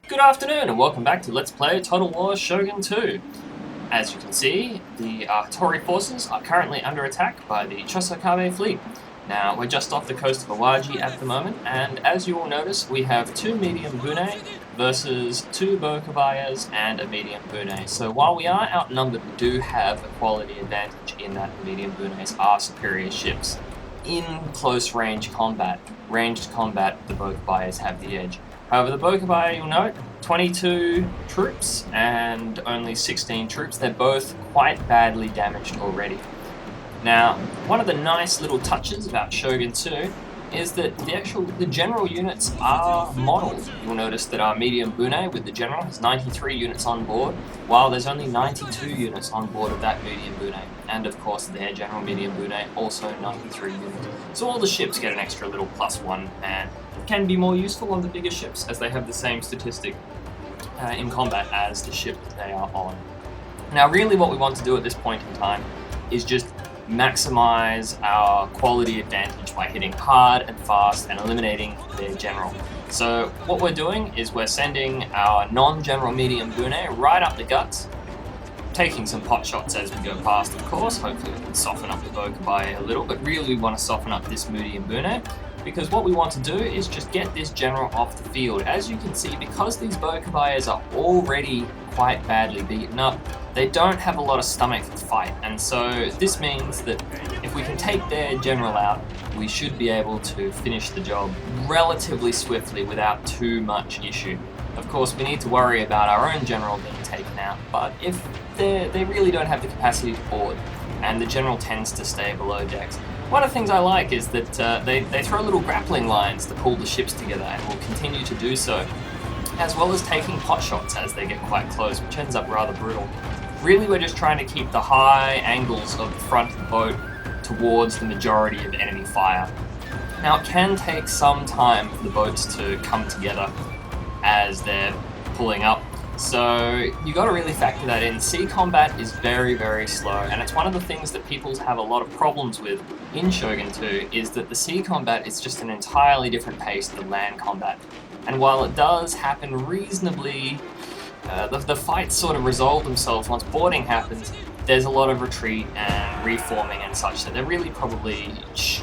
Good afternoon and welcome back to Let's Play Total War Shogun 2. As you can see, the Tory forces are currently under attack by the Chosokabe fleet. Now, we're just off the coast of Awaji at the moment, and as you will notice, we have 2 medium bune versus 2 bokabayas and a medium bune. So while we are outnumbered, we do have a quality advantage in that the medium bunes are superior ships. In close range combat, ranged combat, the bokabayas have the edge. However, the Bokabaya, you'll note, 22 troops and only 16 troops. They're both quite badly damaged already. Now, one of the nice little touches about Shogun 2 is that the general units are modelled. You'll notice that our medium bune with the general has 93 units on board, while there's only 92 units on board of that medium bune. And of course, their general medium bune also 93 units. So all the ships get an extra little +1 and can be more useful on the bigger ships as they have the same statistic in combat as the ship that they are on. Now, really what we want to do at this point in time is just maximize our quality advantage by hitting hard and fast and eliminating their general. So what we're doing is we're sending our non-general medium bune right up the guts, taking some pot shots as we go past, of course. Hopefully we can soften up the Bokabaya a little, but really we want to soften up this medium bune, because what we want to do is just get this general off the field. As you can see, because these Bokabayas are already quite badly beaten up, they don't have a lot of stomach to fight, and so this means that if we can take their general out, we should be able to finish the job relatively swiftly without too much issue. Of course, we need to worry about our own general being taken out, but if they really don't have the capacity to board, and the general tends to stay below decks. One of the things I like is that they throw little grappling lines to pull the ships together, and will continue to do so, as well as taking pot shots as they get quite close, which ends up rather brutal. Really, we're just trying to keep the high angles of the front of the boat towards the majority of enemy fire. Now, it can take some time for the boats to come together as they're pulling up, so you got to really factor that in. Sea combat is very, very slow, and it's one of the things that people have a lot of problems with in Shogun 2, is that the sea combat is just an entirely different pace than land combat. And while it does happen reasonably, the fights sort of resolve themselves once boarding happens. There's a lot of retreat and reforming and such that there really probably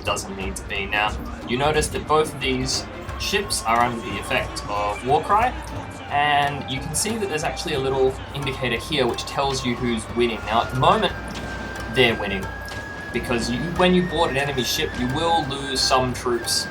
doesn't need to be. Now, you notice that both of these ships are under the effect of Warcry, and you can see that there's actually a little indicator here which tells you who's winning. Now, at the moment, they're winning, because when you board an enemy ship, you will lose some troops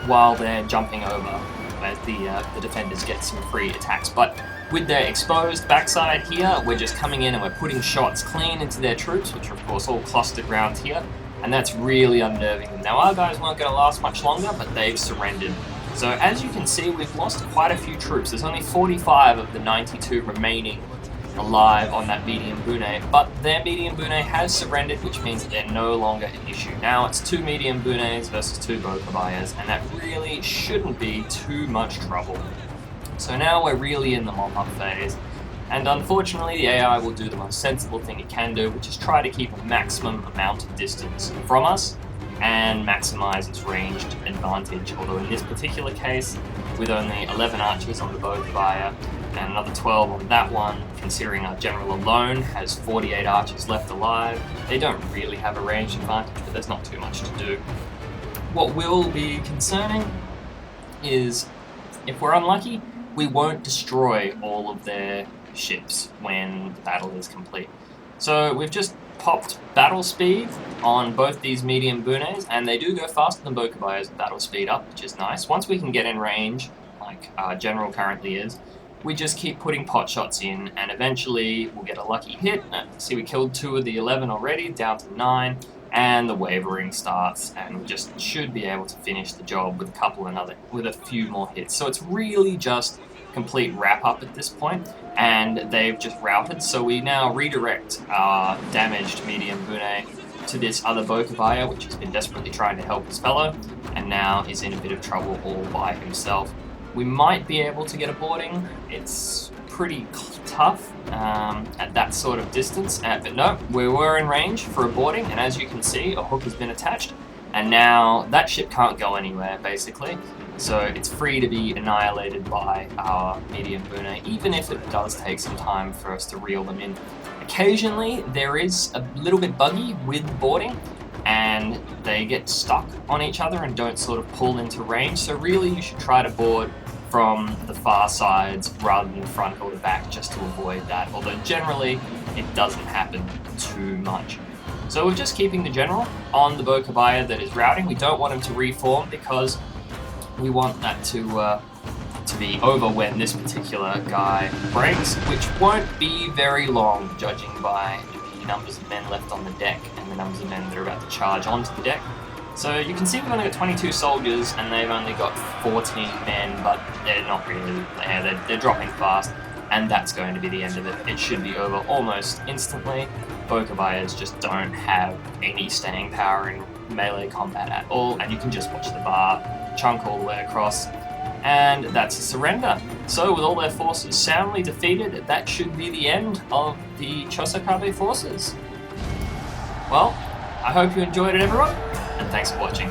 while they're jumping over, as the defenders get some free attacks. But with their exposed backside here, we're just coming in and we're putting shots clean into their troops, which are of course all clustered around here, and that's really unnerving them. Now, our guys weren't going to last much longer, but they've surrendered. So as you can see, we've lost quite a few troops. There's only 45 of the 92 remaining alive on that medium bune, but their medium bune has surrendered, which means that they're no longer an issue. Now it's 2 medium bunes versus 2 bokabayas, and that really shouldn't be too much trouble. So now we're really in the mop-up phase, and unfortunately the AI will do the most sensible thing it can do, which is try to keep a maximum amount of distance from us and maximize its ranged advantage. Although in this particular case, with only 11 archers on the Bokabaya and another 12 on that one, considering our general alone has 48 archers left alive, they don't really have a ranged advantage, but there's not too much to do. What will be concerning is, if we're unlucky, we won't destroy all of their ships when the battle is complete. So we've just popped battle speed on both these medium bunes, and they do go faster than Bokabaya's battle speed up, which is nice. Once we can get in range, like our general currently is, we just keep putting pot shots in, and eventually we'll get a lucky hit. See, we killed 2 of the 11 already, down to 9, and the wavering starts, and we just should be able to finish the job with a few more hits. So it's really just complete wrap-up at this point, and they've just routed, so we now redirect our damaged medium bune to this other Bokabaya, which has been desperately trying to help his fellow, and now is in a bit of trouble all by himself. We might be able to get a boarding. It's pretty tough at that sort of distance, but no, we were in range for a boarding, and as you can see, a hook has been attached, And now that ship can't go anywhere, basically. So it's free to be annihilated by our medium bune, even if it does take some time for us to reel them in. Occasionally, there is a little bit buggy with boarding, and they get stuck on each other and don't sort of pull into range. So really, you should try to board from the far sides rather than the front or the back, just to avoid that. Although generally, it doesn't happen too much. So we're just keeping the general on the Bokabaya that is routing. We don't want him to reform because we want that to be over when this particular guy breaks, which won't be very long, judging by the numbers of men left on the deck and the numbers of men that are about to charge onto the deck. So you can see we've only got 22 soldiers and they've only got 14 men, but they're not really there. They're dropping fast, and that's going to be the end of it. It should be over almost instantly. Bokabayas just don't have any staying power in melee combat at all, and you can just watch the bar chunk all the way across, and that's a surrender. So with all their forces soundly defeated, that should be the end of the Chosokabe forces. Well, I hope you enjoyed it, everyone, and thanks for watching.